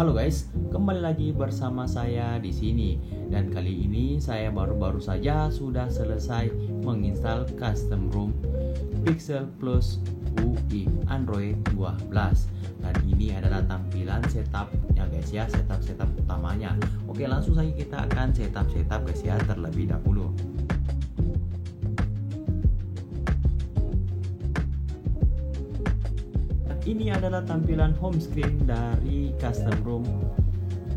Halo guys, kembali lagi bersama saya di sini. Dan kali ini saya baru saja sudah selesai menginstal custom ROM Pixel Plus UI Android 12. Dan ini adalah tampilan setup ya guys ya, setup utamanya. Oke, langsung saja kita akan setup guys ya terlebih dahulu. Ini adalah tampilan home screen dari custom ROM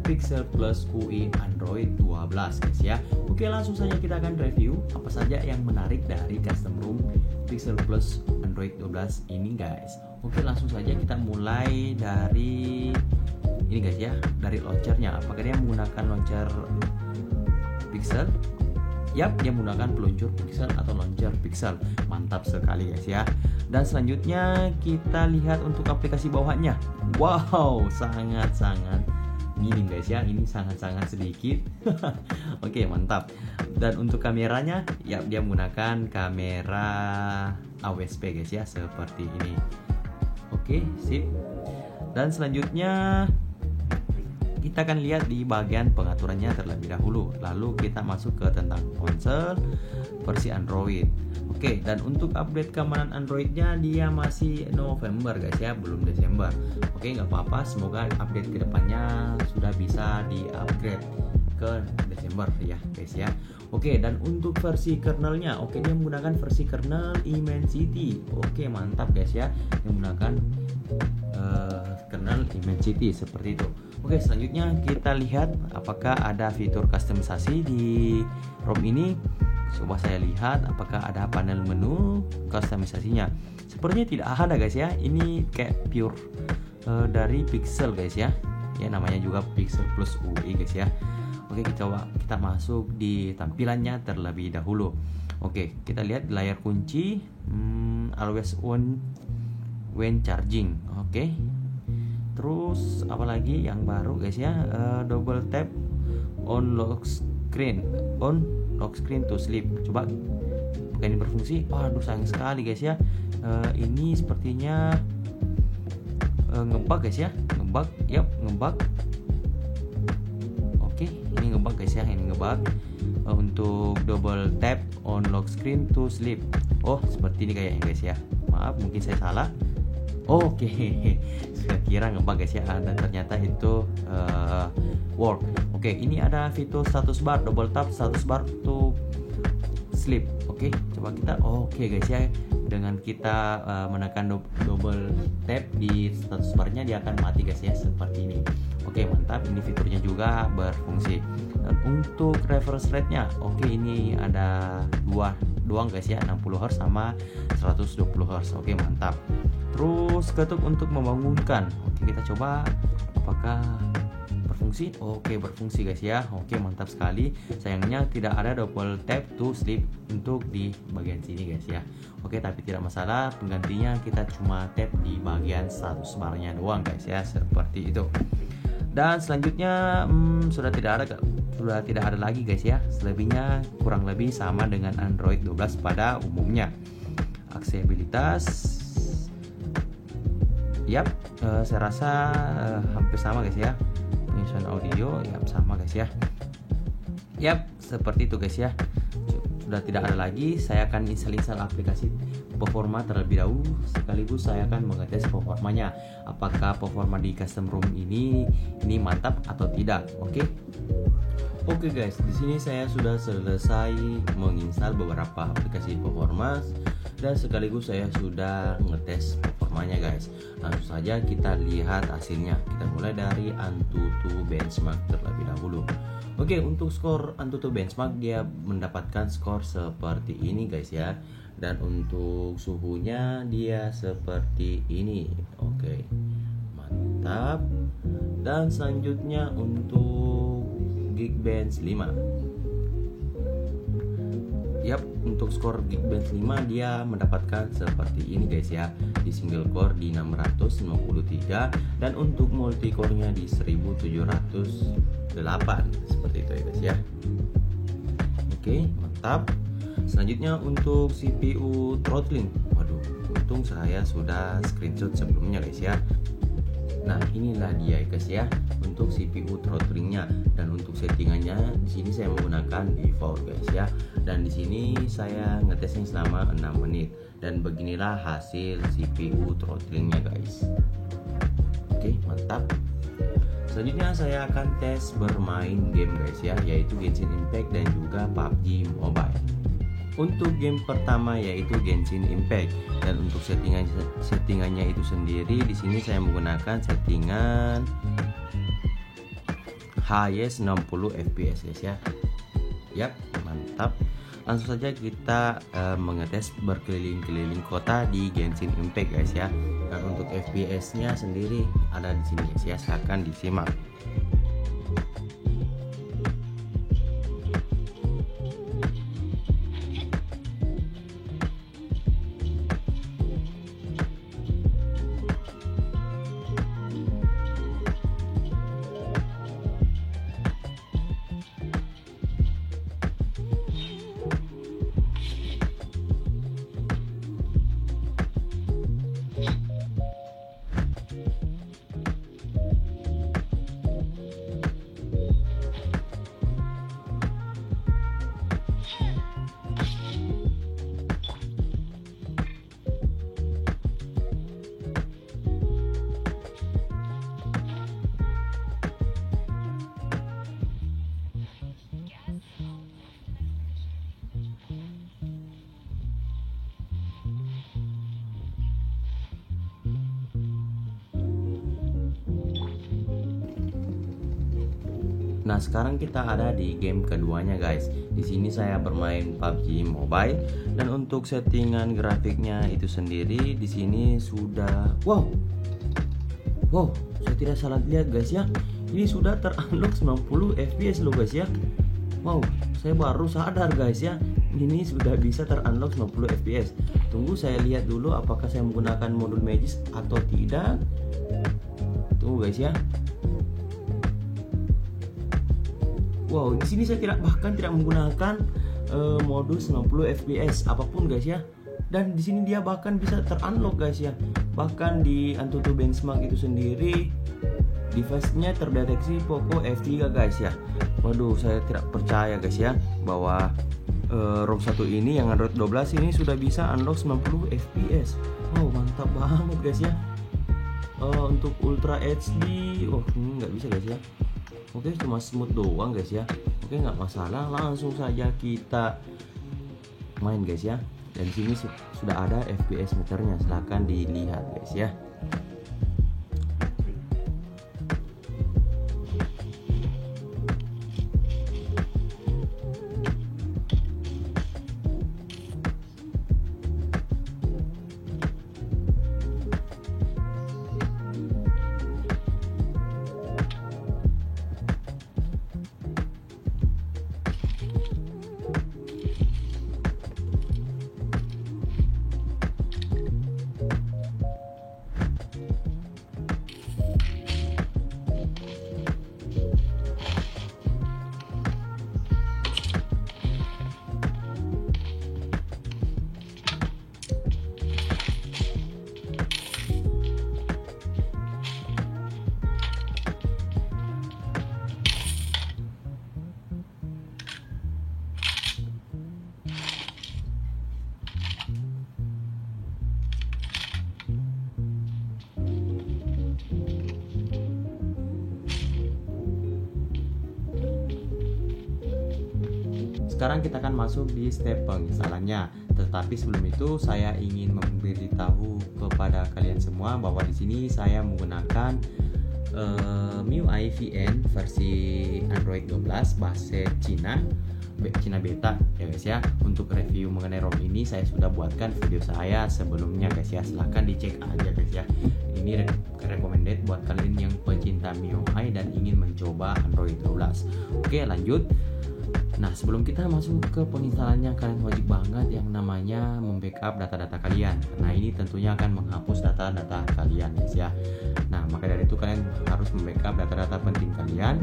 Pixel Plus UI Android 12 guys ya. Oke, langsung saja kita akan review apa saja yang menarik dari custom ROM Pixel Plus Android 12 ini guys. Oke, langsung saja kita mulai dari ini guys ya, dari launchernya. Apakah dia menggunakan launcher Pixel? Yap, dia menggunakan peluncur Pixel atau launcher Pixel. Mantap sekali guys ya. Dan selanjutnya kita lihat untuk aplikasi bawahannya. Wow, sangat-sangat minim guys ya. Ini sangat-sangat sedikit. Oke, mantap. Dan untuk kameranya, ya dia menggunakan kamera AWSP guys ya, seperti ini. Oke, sip. Dan selanjutnya kita akan lihat di bagian pengaturannya terlebih dahulu. Lalu kita masuk ke tentang ponsel versi Android. Oke, dan untuk update keamanan Androidnya dia masih November guys ya, belum Desember. Oke, nggak apa-apa, semoga update kedepannya sudah bisa di upgrade ke Desember ya guys ya. Oke, dan untuk versi kernelnya, oke dia menggunakan versi kernel Immensity. Oke, mantap guys ya, yang menggunakan kernel Immensity seperti itu. Oke, selanjutnya kita lihat apakah ada fitur kustomisasi di ROM ini. Coba saya lihat apakah ada panel menu kustomisasinya. Sepertinya tidak ada guys ya. Ini kayak pure dari Pixel guys ya. Ya namanya juga Pixel Plus UI guys ya. Oke, kita masuk di tampilannya terlebih dahulu. Oke, kita lihat di layar kunci always on when charging. Oke. Terus apalagi yang baru guys ya, double tap on lock screen to sleep. Coba bukan ini berfungsi. Waduh, sayang sekali guys ya. Ini sepertinya ngebug guys ya, ngebug. Oke, ini ngebug guys ya, ini ngebug. Untuk double tap on lock screen to sleep. Oh, seperti ini kayaknya guys ya. Maaf, mungkin saya salah. Oke, saya kira ngebug guys ya, dan ternyata itu work. Oke, ini ada fitur status bar, double tap status bar to sleep. Oke, coba kita. Oke guys ya, dengan kita menekan double tap di status barnya dia akan mati guys ya, seperti ini. Oke, mantap, ini fiturnya juga berfungsi. Dan untuk refresh rate-nya, oke ini ada doang guys ya, 60 Hz sama 120 Hz. Oke, mantap. Terus ketuk untuk membangunkan. Oke, kita coba apakah berfungsi. Oke, berfungsi guys ya. Oke, mantap sekali. Sayangnya tidak ada double tap to sleep untuk di bagian sini guys ya. Oke, tapi tidak masalah, penggantinya kita cuma tap di bagian status barnya doang guys ya, seperti itu. Dan selanjutnya sudah tidak ada lagi guys ya. Selebihnya kurang lebih sama dengan Android 12 pada umumnya. Aksesibilitas, yap, saya rasa hampir sama guys ya. Penyesuaian audio, yap, sama guys ya. Yap, seperti itu guys ya. Sudah tidak ada lagi. Saya akan install aplikasi performa terlebih dahulu. Sekaligus saya akan mengetes performanya. Apakah performa di custom ROM ini mantap atau tidak. Oke guys, di sini saya sudah selesai menginstal beberapa aplikasi performance dan sekaligus saya sudah ngetes performanya guys. Langsung saja kita lihat hasilnya. Kita mulai dari AnTuTu benchmark terlebih dahulu. Oke, untuk skor AnTuTu benchmark dia mendapatkan skor seperti ini guys ya. Dan untuk suhunya dia seperti ini. Oke, mantap. Dan selanjutnya untuk Geekbench 5. Yap, untuk skor Geekbench 5 dia mendapatkan seperti ini guys ya. Di single core di 653 dan untuk multi core-nya di 1708. Seperti itu ya guys ya. Oke, mantap. Selanjutnya untuk CPU throttling. Waduh, untung saya sudah screenshot sebelumnya guys ya. Nah, inilah dia guys ya untuk CPU throttling-nya, dan untuk settingannya di sini saya menggunakan default guys ya. Dan di sini saya ngetesnya selama 6 menit dan beginilah hasil CPU throttling-nya guys. Oke, mantap. Selanjutnya saya akan tes bermain game guys ya, yaitu Genshin Impact dan juga PUBG Mobile. Untuk game pertama yaitu Genshin Impact, dan untuk settingannya itu sendiri di sini saya menggunakan settingan highest 60 fps guys ya. Yap, mantap. Langsung saja kita mengetes berkeliling-keliling kota di Genshin Impact guys ya. Dan untuk fps-nya sendiri ada di sini guys ya, silakan disimak. Nah, sekarang kita ada di game keduanya guys. Di sini saya bermain PUBG Mobile, dan untuk settingan grafiknya itu sendiri di sini sudah wow, saya tidak salah lihat guys ya. Ini sudah terunlock 90 fps loh guys ya. Wow, saya baru sadar guys ya. Ini sudah bisa terunlock 90 fps. Tunggu saya lihat dulu apakah saya menggunakan modul Magis atau tidak. Tunggu guys ya. Wow, di sini saya bahkan tidak menggunakan modul 90 fps apapun guys ya. Dan di sini dia bahkan bisa terunlock guys ya. Bahkan di Antutu benchmark itu sendiri device-nya terdeteksi Poco F3 guys ya. Waduh, saya tidak percaya guys ya bahwa ROM 1 ini yang Android 12 ini sudah bisa unlock 90 fps. Wow, mantap banget guys ya. Untuk Ultra HD, ini nggak bisa guys ya. Oke, cuma smooth doang guys ya. Oke, nggak masalah, langsung saja kita main guys ya. Dan di sini sudah ada fps meternya, silahkan dilihat guys ya. Sekarang kita akan masuk di step penginstalannya. Tetapi sebelum itu saya ingin memberitahu kepada kalian semua bahwa di sini saya menggunakan MIUI VN versi Android 12 bahasa Cina beta ya guys ya. Untuk review mengenai ROM ini saya sudah buatkan video saya sebelumnya guys ya. Silahkan dicek aja guys ya. Ini recommended buat kalian yang pecinta MIUI dan ingin mencoba Android 12. Oke, lanjut. Nah, sebelum kita masuk ke penginstalannya, kalian wajib banget yang namanya membackup data-data kalian. Nah, ini tentunya akan menghapus data-data kalian guys ya. Nah, maka dari itu kalian harus membackup data-data penting kalian.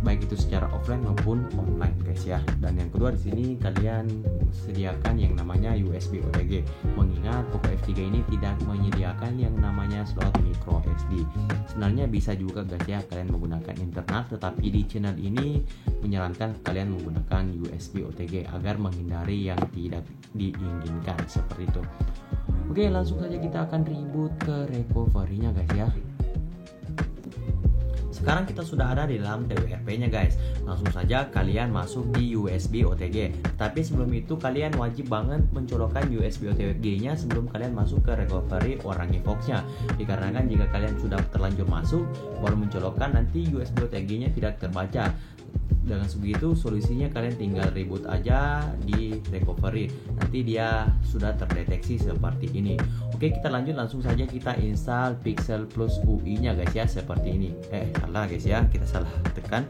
baik itu secara offline maupun online guys ya. Dan yang kedua di sini kalian sediakan yang namanya USB OTG. Mengingat Poco F3 ini tidak menyediakan yang namanya slot micro SD. Sebenarnya bisa juga guys ya kalian menggunakan internal, tetapi di channel ini menyarankan kalian menggunakan USB OTG agar menghindari yang tidak diinginkan seperti itu. Oke, langsung saja kita akan reboot ke recovery-nya guys ya. Sekarang kita sudah ada di dalam TWRP-nya guys. Langsung saja kalian masuk di USB OTG. Tapi sebelum itu kalian wajib banget mencolokkan USB OTG-nya sebelum kalian masuk ke recovery OrangeFox-nya. Dikarenakan jika kalian sudah terlanjur masuk baru mencolokkan, nanti USB OTG-nya tidak terbaca. Dengan segitu solusinya kalian tinggal reboot aja di recovery, nanti dia sudah terdeteksi seperti ini. Oke, kita lanjut, langsung saja kita install Pixel Plus UI nya guys ya, seperti ini. Salah guys ya, kita salah tekan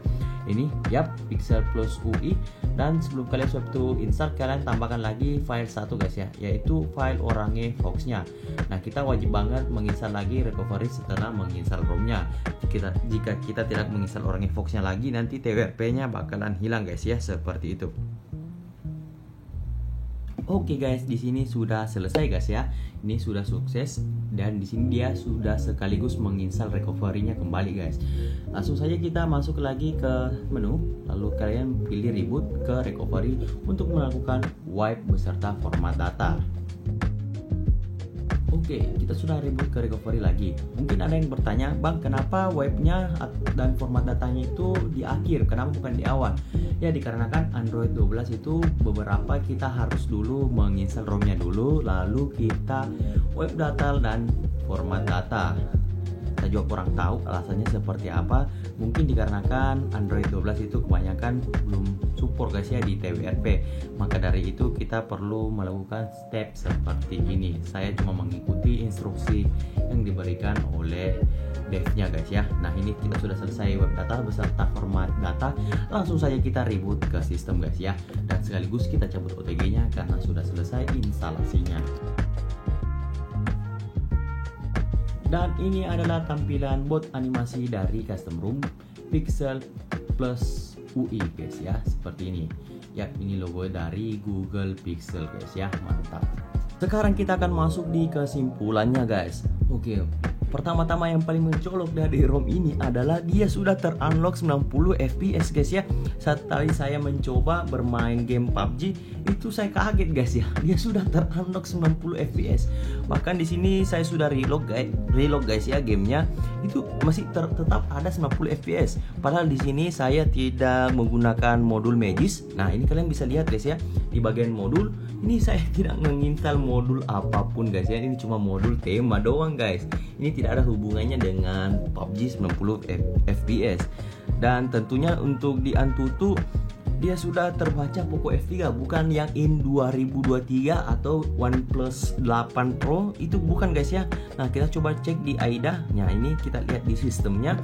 ini. Yap, Pixel Plus UI. Dan sebelum kalian suatu install, kalian tambahkan lagi file satu guys ya, yaitu file OrangeFox nya. Nah, kita wajib banget menginstal lagi recovery setelah menginstal ROM-nya. Jika kita tidak menginstal OrangeFox nya lagi, nanti TWRP-nya bakalan hilang guys ya, seperti itu. Oke guys, di sini sudah selesai guys ya. Ini sudah sukses dan di sini dia sudah sekaligus menginstal recovery-nya kembali guys. Langsung saja kita masuk lagi ke menu, lalu kalian pilih reboot ke recovery untuk melakukan wipe beserta format data. Oke, kita sudah reboot ke recovery lagi. Mungkin ada yang bertanya, bang, kenapa wipe-nya dan format datanya itu di akhir, kenapa bukan di awal? Ya, dikarenakan Android 12 itu beberapa kita harus dulu menginstal ROM-nya dulu, lalu kita wipe data dan format data. Saya juga kurang tahu alasannya seperti apa. Mungkin dikarenakan Android 12 itu kebanyakan belum support guys ya di TWRP. Maka dari itu kita perlu melakukan step seperti ini. Saya cuma mengikuti instruksi yang diberikan oleh devnya guys ya. Nah, ini kita sudah selesai web data beserta format data. Langsung saja kita reboot ke sistem guys ya. Dan sekaligus kita cabut OTG-nya karena sudah selesai instalasinya. Dan ini adalah tampilan bot animasi dari custom ROM Pixel Plus UI guys ya, seperti ini. Ya, ini logo dari Google Pixel guys ya, mantap. Sekarang kita akan masuk di kesimpulannya guys. Oke, pertama-tama yang paling mencolok dari ROM ini adalah dia sudah terunlock 90 fps guys ya. Saat tadi saya mencoba bermain game PUBG itu saya kaget guys ya, dia sudah terunlock 90 fps. Bahkan di sini saya sudah reload guys ya, gamenya itu masih tetap ada 90 fps. Padahal di sini saya tidak menggunakan modul Magis. Nah, ini kalian bisa lihat guys ya, di bagian modul ini saya tidak menginstal modul apapun guys ya. Ini cuma modul tema doang guys. Ini tidak ada hubungannya dengan PUBG 90 fps. Dan tentunya untuk di Antutu dia sudah terbaca Poco F3, bukan yang in 2023 atau OnePlus 8 Pro, itu bukan guys ya. Nah, kita coba cek di AIDA. Nah, ini kita lihat di sistemnya,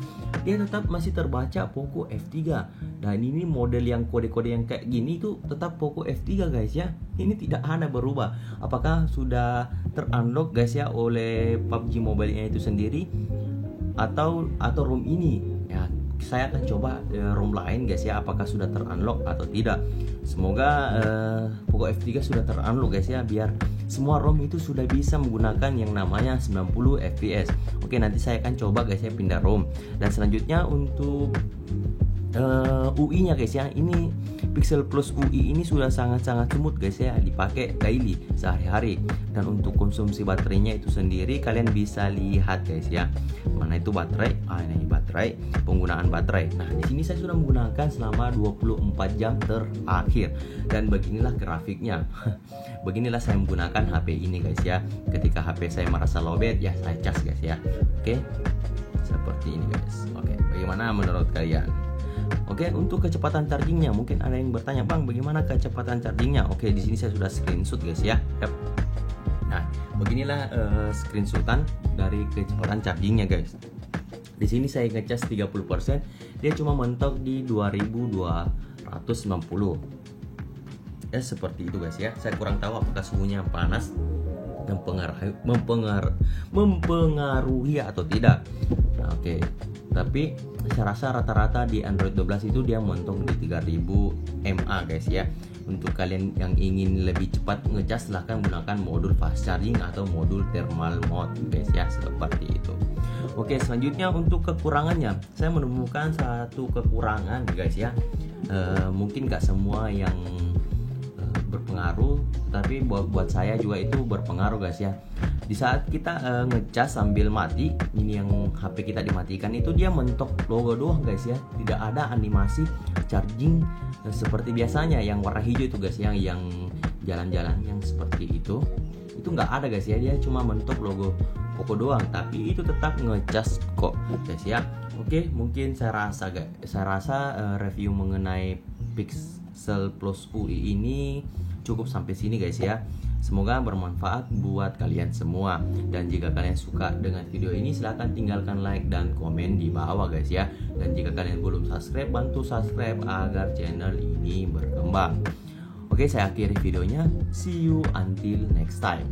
dia tetap masih terbaca Poco F3. Dan ini model yang kode-kode yang kayak gini itu tetap Poco F3 guys ya. Ini tidak ada berubah. Apakah sudah terunlock guys ya oleh PUBG Mobile-nya itu sendiri atau ROM ini? Ya, saya akan coba ROM lain guys ya, apakah sudah terunlock atau tidak. Semoga Poco F3 sudah terunlock guys ya, biar semua ROM itu sudah bisa menggunakan yang namanya 90 fps. Oke, nanti saya akan coba guys ya pindah ROM. Dan selanjutnya untuk UI nya guys ya, ini Pixel Plus UI ini sudah sangat-sangat smooth guys ya, dipakai daily sehari-hari. Dan untuk konsumsi baterainya itu sendiri kalian bisa lihat guys ya, mana itu baterai. Ini baterai, penggunaan baterai. Nah, di sini saya sudah menggunakan selama 24 jam terakhir. Dan beginilah grafiknya. Beginilah saya menggunakan HP ini guys ya. Ketika HP saya merasa lowbat ya saya cas guys ya. Oke, seperti ini guys. Oke, bagaimana menurut kalian? Oke, untuk kecepatan chargingnya mungkin ada yang bertanya, bang, bagaimana kecepatan chargingnya? Oke, di sini saya sudah screenshot guys ya. Yep. Nah, beginilah screenshotan dari kecepatan chargingnya guys. Di sini saya ngecas 30%, dia cuma mentok di 2290. Ya, seperti itu guys ya. Saya kurang tahu apakah suhunya panas mempengaruhi atau tidak. Nah, oke. Tapi saya rasa rata-rata di Android 12 itu dia mentok di 3000 mAh guys ya. Untuk kalian yang ingin lebih cepat ngecas, silahkan gunakan modul fast charging atau modul thermal mode guys ya, seperti itu. Oke, selanjutnya untuk kekurangannya, saya menemukan satu kekurangan guys ya. Mungkin gak semua yang berpengaruh, tapi buat saya juga itu berpengaruh guys ya. Di saat kita ngecas sambil mati, ini yang HP kita dimatikan, itu dia mentok logo doang guys ya, tidak ada animasi charging seperti biasanya yang warna hijau itu guys ya, yang jalan-jalan yang seperti itu nggak ada guys ya, dia cuma mentok logo Poco doang, tapi itu tetap ngecas kok guys ya. Oke, mungkin saya rasa review mengenai Pixel Plus UI ini cukup sampai sini guys ya. Semoga bermanfaat buat kalian semua. Dan jika kalian suka dengan video ini, silahkan tinggalkan like dan komen di bawah guys ya. Dan jika kalian belum subscribe, bantu subscribe agar channel ini berkembang. Oke, saya akhiri videonya. See you until next time.